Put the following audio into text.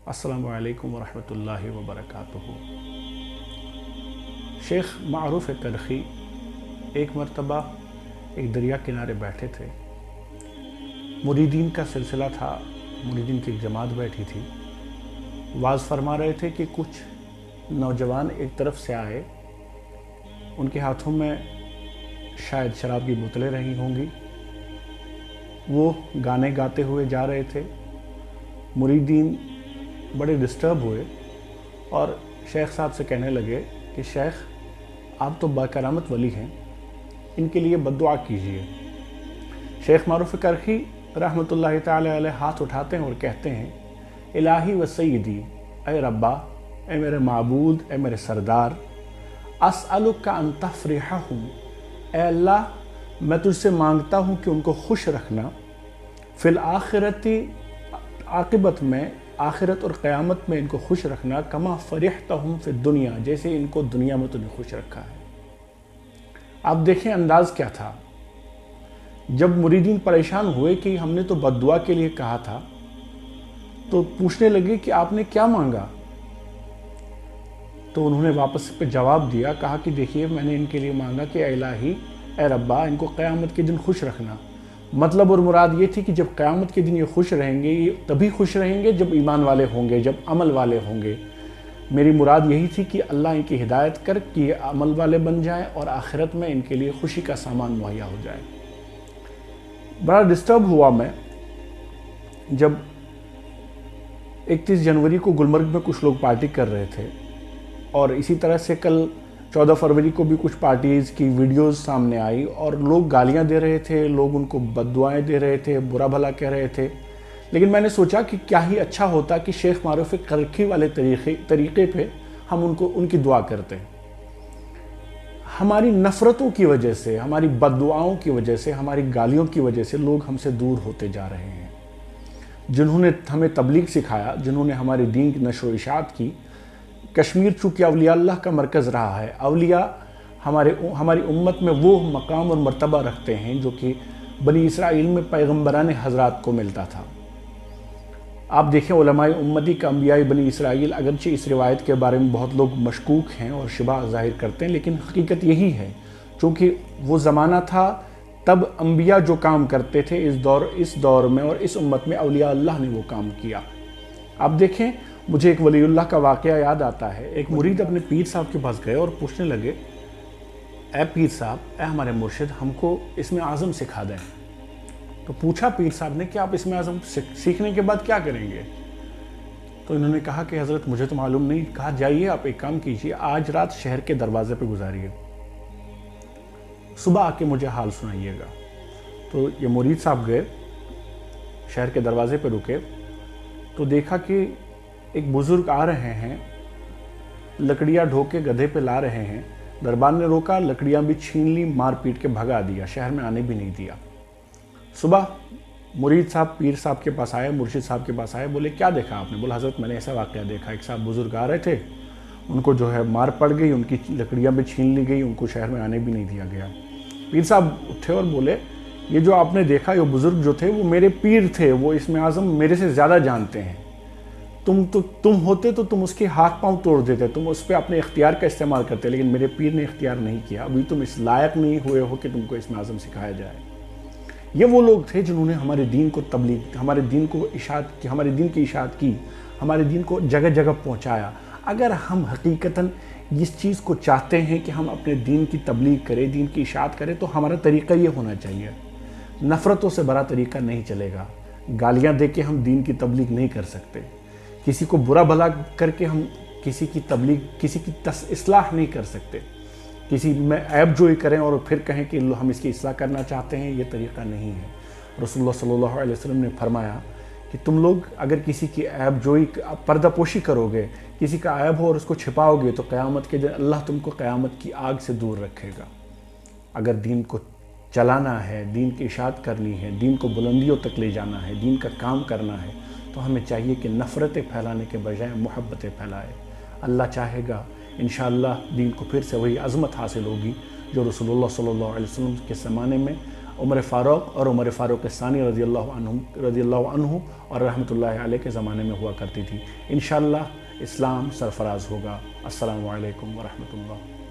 अस्सलामु अलैकुम वरहमतुल्लाहि वबरकातुहू। शेख मारूफ करखी एक मरतबा एक दरिया किनारे बैठे थे। मुरीदीन का सिलसिला था, मुरीदीन की एक जमात बैठी थी। वाज फरमा रहे थे कि कुछ नौजवान एक तरफ से आए, उनके हाथों में शायद शराब की बोतलें रही होंगी। वो गाने गाते हुए जा रहे थे। मुरीदीन बड़े डिस्टर्ब हुए और शेख साहब से कहने लगे कि शेख, आप तो बाकरामत वली हैं, इनके लिए बद्दुआ कीजिए। शेख मारूफ करखी रहमतुल्लाहि ताला अलैह हाथ उठाते हैं और कहते हैं, इलाही व सय्यदी, ए रब्बा, ए मेरे माबूद, ए मेरे सरदार, अस्अलुका अन तफरिहहुम, ए अल्लाह, मैं तुझसे मांगता हूँ कि उनको खुश रखना। फिल आखिरती, आक़िबत में, आखिरत और क़यामत में इनको खुश रखना। कमा फरिहतहुम फिद दुनिया, जैसे इनको दुनिया में तूने खुश रखा है। आप देखें अंदाज़ क्या था। जब मुरीदीन परेशान हुए कि हमने तो बद्दुआ के लिए कहा था, तो पूछने लगे कि आपने क्या मांगा। तो उन्होंने वापस पे जवाब दिया, कहा कि देखिए, मैंने इनके लिए मांगा कि इलाही, ए रब्बा, इनको क़यामत के दिन खुश रखना। मतलब और मुराद ये थी कि जब क़यामत के दिन ये खुश रहेंगे, ये तभी खुश रहेंगे जब ईमान वाले होंगे, जब अमल वाले होंगे। मेरी मुराद यही थी कि अल्लाह इनकी हिदायत कर कि ये अमल वाले बन जाए और आखिरत में इनके लिए खुशी का सामान मुहैया हो जाए। बड़ा डिस्टर्ब हुआ मैं जब 31 जनवरी को गुलमर्ग में कुछ लोग पार्टी कर रहे थे और इसी तरह से कल 14 फरवरी को भी कुछ पार्टीज़ की वीडियोस सामने आई और लोग गालियां दे रहे थे, लोग उनको बद्दुआएं दे रहे थे, बुरा भला कह रहे थे। लेकिन मैंने सोचा कि क्या ही अच्छा होता कि शेख मारूफ करखी वाले तरीक़े पे हम उनकी दुआ करते हैं। हमारी नफ़रतों की वजह से, हमारी बद्दुआओं की वजह से, हमारी गालियों की वजह से लोग हमसे दूर होते जा रहे हैं। जिन्होंने हमें तबलीग सिखाया, जिन्होंने हमारे दीन की नशर व इशाअत की। कश्मीर चूँकि अवलिया अल्लाह का मरकज़ रहा है, अवलिया हमारी उम्मत में वो मकाम और मर्तबा रखते हैं जो कि बनी इसराइल में पैगम्बरान हज़रात को मिलता था। आप देखें, उलमाए उम्मती का अंबियाए बनी इसराइल, अगरचे इस रिवायत के बारे में बहुत लोग मशकूक हैं और शिबा ज़ाहिर करते हैं, लेकिन हकीकत यही है। चूँकि वो ज़माना था, तब अंबिया जो काम करते थे, इस दौर में और इस उम्मत में अवलिया अल्लाह ने वो काम किया। आप देखें, मुझे एक वलीउल्लाह का वाक़या याद आता है। एक मुरीद अपने पीर साहब के पास गए और पूछने लगे, ए पीर साहब, ए हमारे मुर्शिद, हमको इसमें आज़म सिखा दें। तो पूछा पीर साहब ने कि आप इसमें आज़म सीखने के बाद क्या करेंगे। तो इन्होंने कहा कि हज़रत, मुझे तो मालूम नहीं। कहा, जाइए, आप एक काम कीजिए, आज रात शहर के दरवाजे पे गुजारिए, सुबह आके मुझे हाल सुनाइएगा। तो ये मुरीद साहब गए, शहर के दरवाजे पे रुके, तो देखा कि एक बुज़ुर्ग आ रहे हैं, लकड़ियाँ ढो के गधे पे ला रहे हैं। दरबार ने रोका, लकड़ियाँ भी छीन ली, मार पीट के भगा दिया, शहर में आने भी नहीं दिया। सुबह मुरीद साहब पीर साहब के पास आए, मुर्शिद साहब के पास आए, बोले, क्या देखा आपने। बोला, हज़रत, मैंने ऐसा वाक़या देखा, एक साहब बुज़ुर्ग आ रहे थे, उनको जो है मार पड़ गई, उनकी लकड़ियाँ भी छीन ली गई, उनको शहर में आने भी नहीं दिया गया। पीर साहब उठे और बोले, ये जो आपने देखा, ये बुज़ुर्ग जो थे वो मेरे पीर थे, वो इसमें आज़म मेरे से ज़्यादा जानते हैं। तुम होते तो तुम उसके हाथ पांव तोड़ देते, तुम उस पर अपने इख्तियार का इस्तेमाल करते, लेकिन मेरे पीर ने इख्तियार नहीं किया। अभी तुम इस लायक नहीं हुए हो कि तुमको इसमें आज़म सिखाया जाए। ये वो लोग थे जिन्होंने हमारे दीन को तबलीग, हमारे दीन को इशाअत की, हमारे दीन की इशाअत की, हमारे दीन को जगह जगह पहुँचाया। अगर हम हकीकतन इस चीज़ को चाहते हैं कि हम अपने दीन की तबलीग करें, दीन की इशाअत करें, तो हमारा तरीक़ा ये होना चाहिए। नफ़रतों से बड़ा तरीक़ा नहीं चलेगा। गालियाँ दे के हम दीन की तबलीग नहीं कर सकते। किसी को बुरा भला करके हम किसी की तबलीग, किसी की इस्लाह नहीं कर सकते। किसी में ऐब जोई करें और फिर कहें कि हम इसकी इस्लाह करना चाहते हैं, ये तरीक़ा नहीं है। रसूलुल्लाह सल्लल्लाहु अलैहि वसल्लम ने फरमाया कि तुम लोग अगर किसी की ऐब जोई, पर्दापोशी करोगे, किसी का ऐब हो और उसको छिपाओगे, तो क़यामत के दिन अल्लाह तुमको क़यामत की आग से दूर रखेगा। अगर दीन को चलाना है, दीन की इशाअत करनी है, दीन को बुलंदियों तक ले जाना है, दीन का काम करना है, तो हमें चाहिए कि नफ़रतें फैलाने के बजाय मोहब्बतें फैलाए। अल्लाह चाहेगा इंशाअल्लाह दीन को फिर से वही अज़मत हासिल होगी जो रसूलुल्लाह सल्लल्लाहु अलैहि वसल्लम के ज़माने में عمر فاروق اور عمر فاروق ثانی رضی اللہ عنہ اور رحمۃ اللہ علیہ کے زمانے میں ہوا کرتی تھی۔ انشاءاللہ اسلام سرفراز ہوگا۔ السلام علیکم ورحمۃ اللہ۔